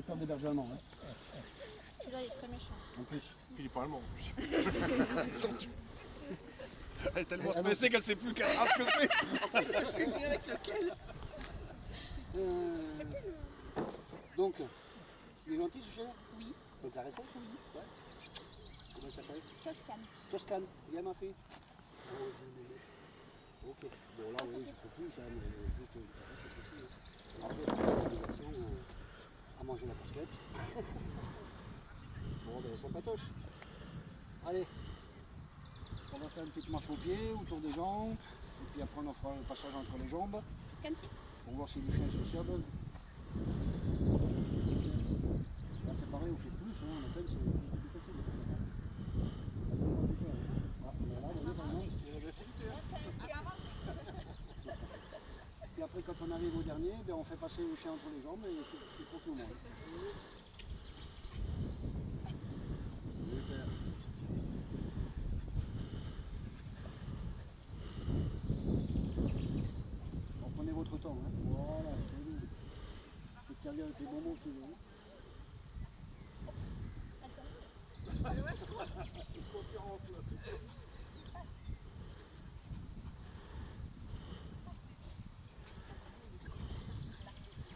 inspecteur des bergers allemands. Hein. Celui-là, il est très méchant. En plus. Philippe allemand. Elle est tellement stressée qu'elle sait plus quelle race que c'est. Je suis venu avec lequel. Donc, il est gentil ce chien? Oui. On peut le caresser? Ouais. Comment il s'appelle? Toscane. Toscane. Viens ma fille. Ok. Bon là oui, je fais plus ça, mais juste une caresse, c'est possible. Après, l'obligation à manger la casquette. Bon, ben ça patoche. Allez. On va faire une petite marche au pied, autour des jambes. Et puis après on fera le passage entre les jambes. Toscane pied. Pour voir si le chien est sociable. Là c'est pareil, on fait plus, hein, on appelle, c'est plus facile. Il y a l'agressivité. Et après quand on arrive au dernier, ben, on fait passer le chien entre les jambes et c'est pour tout le monde. Super. Bon, prenez votre temps, hein. Voilà, c'est bien. Faut te servir avec les bonbons toujours. Hein.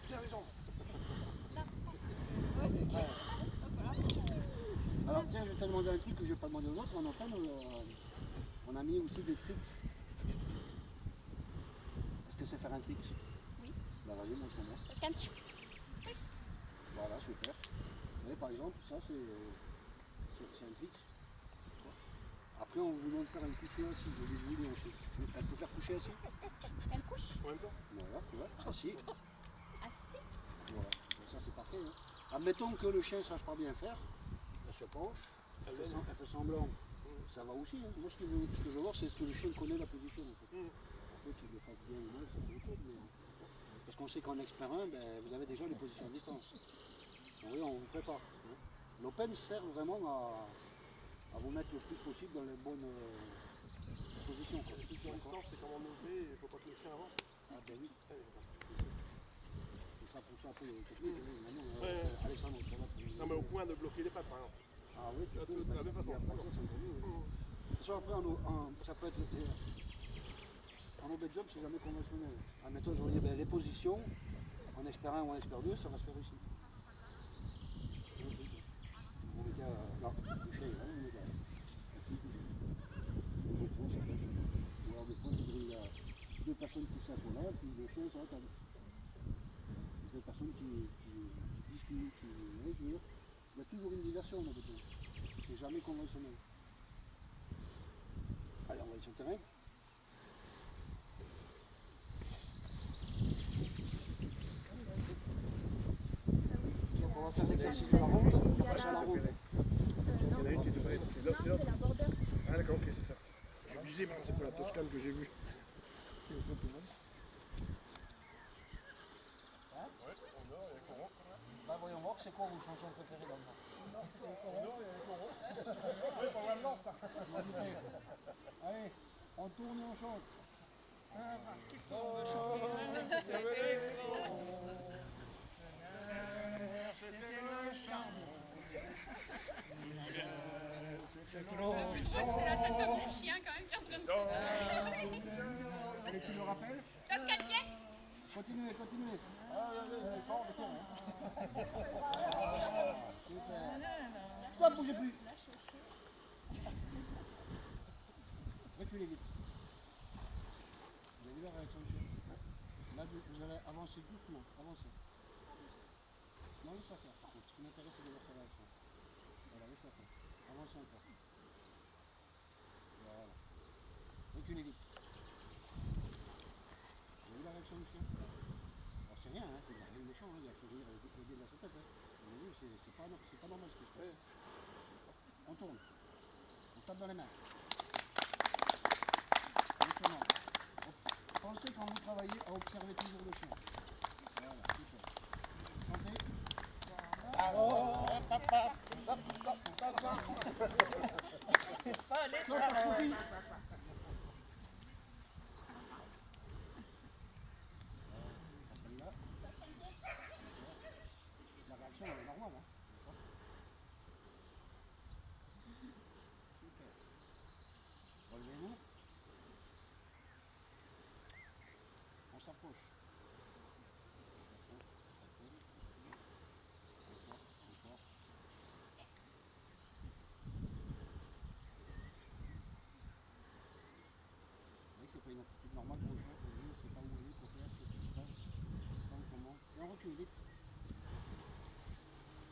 Tiens les jambes. Alors tiens, je vais te demander un truc que je n'ai pas demandé aux autres. En automne, on a mis aussi des tricks. Est-ce que c'est faire un trick? Oui. Bah vas-y, montre-moi. Toscane. Voilà, super. Vous voyez, par exemple, ça c'est un trick. Après, on vous demande de faire un coucher assis. Je vais vous dire, elle peut faire coucher assis? Elle couche. En même temps. Voilà, ouais, assis. Assis. Voilà, ça c'est parfait. Hein. Admettons que le chien ne sache pas bien faire, elle se penche, elle fait semblant, ça va aussi. Hein. Moi ce que je veux voir c'est ce que le chien connaît la position. En fait. Après qu'il le fasse bien ou mal, c'est autre chose. Mais... Parce qu'on sait qu'en expert 1, ben, vous avez déjà les positions à distance. Donc, oui, on vous prépare. Hein. L'open sert vraiment à vous mettre le plus possible dans les bonnes positions. Les positions à distance, c'est comment monter, il ne faut pas que le chien avance. Ah ben oui. Et ça pour ça, après, les techniques, évidemment, Ouais. Alexandre, sur la Non mais au point de bloquer les pattes par exemple. Ah oui, tu De peux, la même façon. ça, c'est encore mieux, oui. De toute façon, après, ça peut être en objet job, c'est jamais conventionnel. Admettons, je vous dis, ben, les positions, en expert 1 ou en expert 2, ça va se faire ici. Vous mettez là, couché, hein, vous mettez là. Ici, couché. Des fois, ça peut être. Ou alors, des fois, il y a deux personnes qui s'assoient là, puis le chien sur la table. Deux personnes qui discutent, qui jouent. Il y a toujours une diversion dans le béton. C'est jamais conventionnel. Allez, on va aller sur le terrain. Donc on va faire l'exercice de la ronde, on passe à la ronde. Il y en a une qui devrait être. C'est l'autre, c'est l'autre. la border. Ah d'accord, ok, c'est ça. J'ai obligé parce que c'est pas la Toscane que j'ai vue. Bah, voyons voir, c'est quoi vos chansons préférées dans le monde? Oui, pour le blanc ça. Allez, on tourne et on chante. Qu'est-ce qu'on veut chanter? C'était le charme. C'est C'est la tête du chien quand même qui est en train de Allez, tu me rappelles? Toscane pied. Continuez, continuez. Stop, bougez plus. Reculez vite. Vous avez vu la réaction du chien? Là, vous allez avancer doucement. Avancez. Non, laisse la faire par contre. Ce qui m'intéresse, c'est de voir sa réaction. Voilà, laisse la faire. Avancez encore. Voilà. Reculez vite. Vous avez vu la réaction du chien? Alors c'est rien, hein, c'est rien de méchant, hein, il a fait rire le dé de la tête. Hein. Vous avez vu, c'est pas normal ce que je fais. On tourne. On tape dans les mains. Doucement. Pensez quand vous travaillez à observer toujours le chien. Voilà, super. Chantez. La réaction, elle est normal pour le chien, pour lui, il ne sait pas où aller, quoi faire, qu'est-ce qui se passe, quand, comment. Et on recule vite.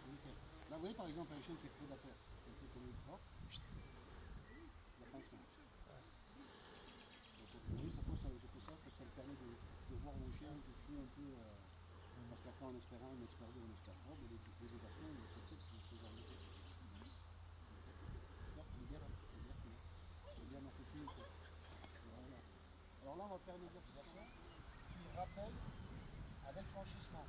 Nickel. Là, vous voyez par exemple un chien qui est prédateur, quelqu'un qui est fort, la pince marche. Oui, parfois ça, je fais ça parce que ça me permet de voir mon chien qui suit un peu. Parce qu'après en expert 1, en expert 2, en expert 3, ben, les débarquements, il faut peut-être ce genre de choses. Il est bien là, il est bien ma copine. Voilà. Alors là, on va faire une exercitation qui rappelle avec franchissement.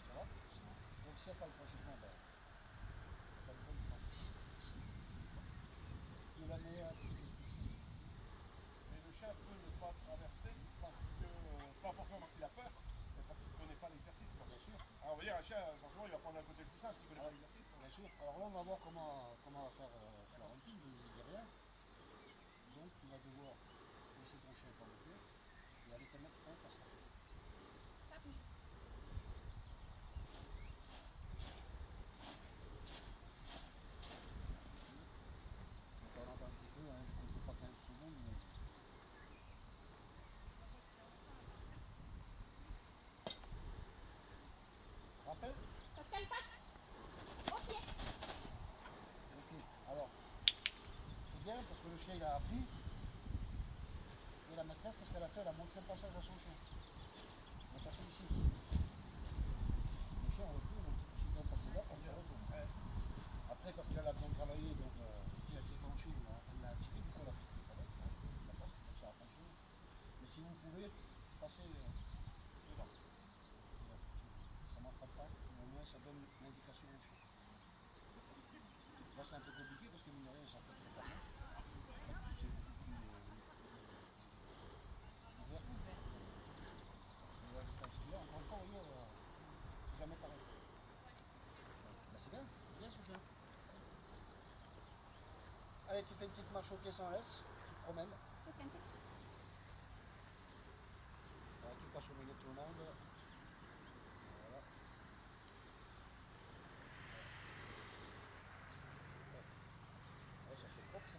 Ça va? Donc s'il n'y a pas le franchissement, ben, ça ne pas le franchissement. Tu la mets assis ici. Mais le chien peut ne pas traverser parce que, pas forcément parce qu'il a peur, mais parce qu'il ne connaît pas l'exercice. Bien sûr. Alors on va dire, un chien, forcément, il va prendre un côté plus simple s'il ne connaît pas l'exercice. Bien sûr. Alors là, on va voir comment on va faire Florentine, je ne dis rien. Donc tu vas devoir laisser ton chien par le pied et aller te mettre en face. Pas bouger. On va attendre un petit peu, hein, je ne compte pas 15 secondes, mais... Rappel? Parce qu'elle passe au pied. Ok. Alors, c'est bien parce que le chien il a appris. Et la maîtresse, qu'est-ce qu'elle a fait? Elle a montré le passage à son chien. Donc ça c'est ici. Le chien on retourne, donc si on passe là, on se retourne. Après, parce qu'elle a bien travaillé, donc puis elle s'est penchée, elle l'a tiré, du coup elle a fait ce qu'il fallait. D'accord? Donc ça a fonctionné. Mais si vous pouvez, passer dedans. Ça ne m'attrape pas, mais au moins ça donne l'indication au chien. Là c'est un peu compliqué parce que mine de rien, ça fait très fermé. C'est beaucoup plus ouvert. Mais là, ce qu'il y a, encore une fois, vous voyez, c'est jamais pareil. Bah, c'est bien ce chien. Allez, tu fais une petite marche au pied sans laisse, tu te promènes. Ça fait un peu. Voilà, tu passes au milieu de tout le monde. Voilà. Ouais, ça c'est propre ça.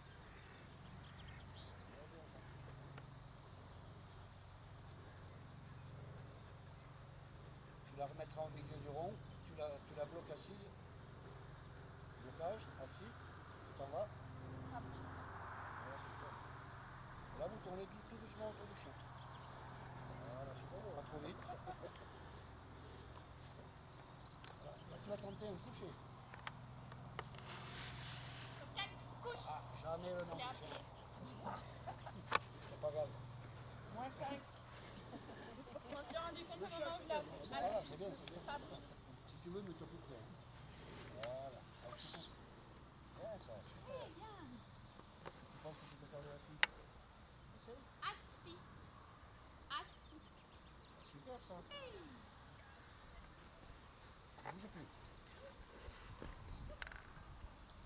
Ouais, bien, ça. Tu la remettras au milieu du rond, tu la bloques assise. Blocage, assis, tu t'en vas. Voilà, super. Là vous tournez tout doucement autour du chien. Voilà, super, pas trop vite. Voilà. Là, tu vas tenter un coucher. Qu'elle couche. Ah, jamais le nom Il est à du chien. pied. C'est pas grave. Moins 5. Je m'en suis rendu compte au moment où je la bouge. Voilà, c'est bien, c'est bien. Pas bouger. Si tu veux, mets-toi plus près. Hein. Voilà. Alors, tu penses- Bien ça. Très bien. Tu penses que tu peux faire le assis? Essaye. Assis. Assis. Super ça. Hey. Ne bougez plus.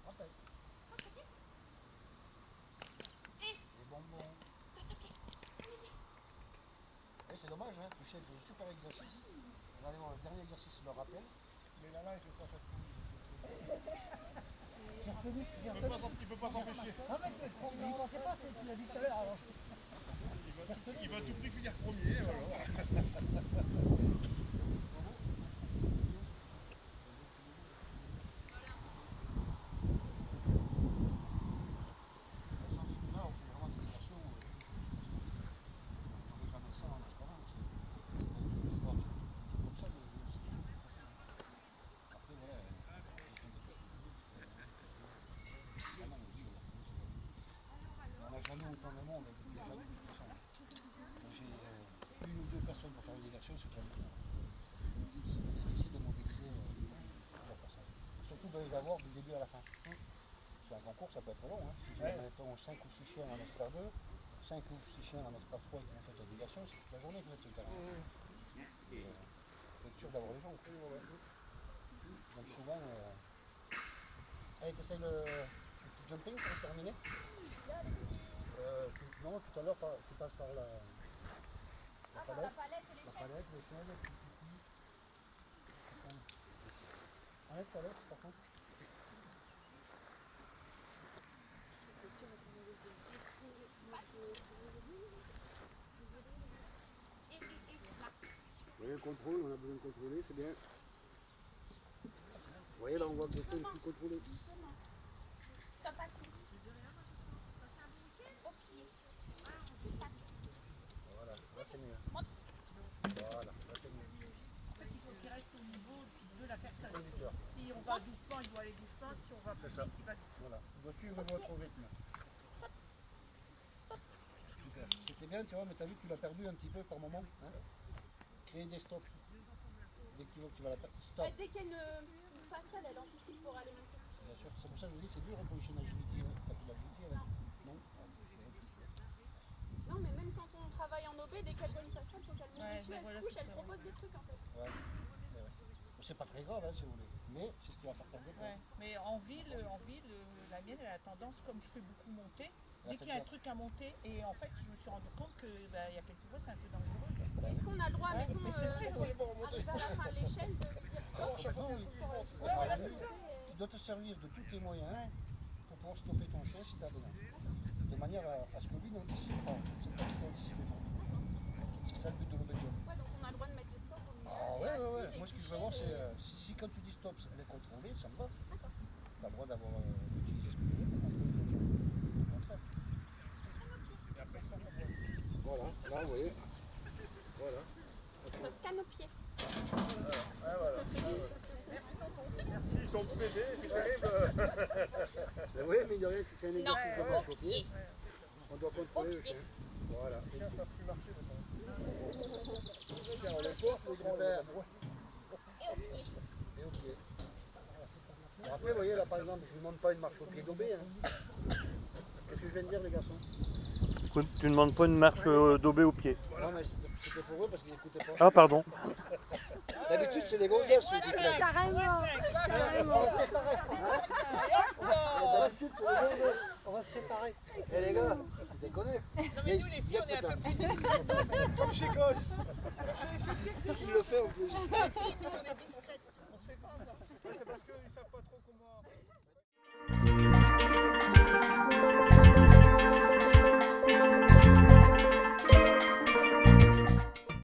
Rappel. Passe au pied. Et Les bonbons. passe au pied. Allez-y. Et c'est dommage, hein. Le chien fait un super exercice. Regardez voir le dernier exercice, le rappel. Mais là, il fait ça chaque fois. J'ai retenu. Il peut pas s'empêcher. Ah mais on ne sait pas, c'est tu l'as dit tout à l'heure. Alors. Il va tout prix finir premier. Alors. Là, on fait vraiment des immersions. On ne jamais ça en expérience. C'est comme ça. Après, voilà. On n'a jamais autant de monde, déjà de toute façon. Quand j'ai une ou deux personnes pour faire une immersion, c'est quand même difficile de mobiliser la personne. Surtout de les avoir du début à la fin. C'est un concours, ça peut être long. Hein. Si vous avez 5 ou 6 chiens en expert 2, 5 ou 6 chiens en expert 3 et que vous faites la diversion, c'est toute la journée que vous êtes sur le terrain. Et vous êtes sûr d'avoir les gens. Donc souvent, allez, tu essayes le petit jumping pour terminer. Non, tout à l'heure, tu passes par la Par la palette et l'échelle. palette, l'échelle, le petit. Enlève ta lettre, par contre. contrôle, on a besoin de contrôler, c'est bien. Vous voyez là on voit que le chien est plus contrôlé. Doucement. Stop assis. Au pied. Passe. Voilà, là c'est mieux. Monte. Voilà, là c'est mieux. En fait, il faut qu'il reste au niveau de la personne. Conducteur. Si on va doucement, il doit aller doucement. Si on va plus C'est ça. vite, il va vite. Voilà, il doit suivre votre rythme. Super. C'était bien, tu vois, mais t'as vu que tu l'as perdu un petit peu par moment. Hein, créer des stops. Dès que tu vois que tu vas la perdre, stop. Dès qu'il y a une passerelle, elle anticipe pour aller monter. Bien sûr, c'est pour ça que je vous dis, c'est dur pour les chiens d'agilité. Hein. T'as fait l'agilité avec? Non. Non, mais même quand on travaille en OB, dès qu'elle voit une passerelle, il faut qu'elle monte Ouais, dessus, ben elle voilà, se couche, c'est elle ça, propose des trucs en fait. Ouais. C'est pas très grave, hein, si vous voulez. Mais c'est ce qui va faire perdre des points. Ouais. Mais en ville, la mienne, elle a tendance, comme je fais beaucoup monter, Elle dès fait qu'il y a un gaffe. truc à monter, et en fait, je me suis rendu compte que il y a quelques fois, c'est un peu dangereux. Est-ce qu'on a le droit, Ouais, mettons, mais c'est vrai, arrivé à la fin de l'échelle, de lui dire stop À chaque fois, oui. Ouais, voilà, c'est ça. Tu dois te servir de tous tes moyens pour pouvoir stopper ton chien si tu as besoin. De manière à ce que lui n'anticipe pas. C'est toi qui dois anticiper ton chien. C'est ça le but de l'obédience. Ouais, donc on a le droit de mettre des stops au milieu. Ah et ouais, assis, ouais, ouais. et Moi ce que je couché, veux voir c'est et- si quand tu dis stop elle est contrôlée, ça me va. D'accord. Tu as le droit d'avoir d'utiliser ce que tu veux pour contrôler ton chien. Au contraire. Voilà, là vous voyez. Voilà. Ça scanne au pied. Merci, ils sont obsédés, c'est terrible. Ben oui, mais de rien, si c'est un Non, exercice de au marche au pied, pied. on doit contrôler le pied. chien. Voilà. Les chiens ne savent plus marcher maintenant. On les porte, les grands. Super. Et au pied. Et au pied. Alors après, vous voyez, là par exemple, je ne vous demande pas une marche au pied d'OB. Hein. Qu'est-ce que je viens de dire, les garçons? Tu ne demandes pas une marche daubée au pied. Non, mais c'était pour eux parce qu'ils n'écoutaient pas. Ah, pardon. D'habitude, c'est les gonzesses ceux qui claquent. Carrément. On va se séparer. On va se séparer. Et les gars, tu déconnes. Non, mais nous, les filles, on est un peu plus discrètes. Comme chez Gosse. Il le fait en plus. On est discrètes. On se fait pas avoir. C'est parce qu'ils ne savent pas trop comment.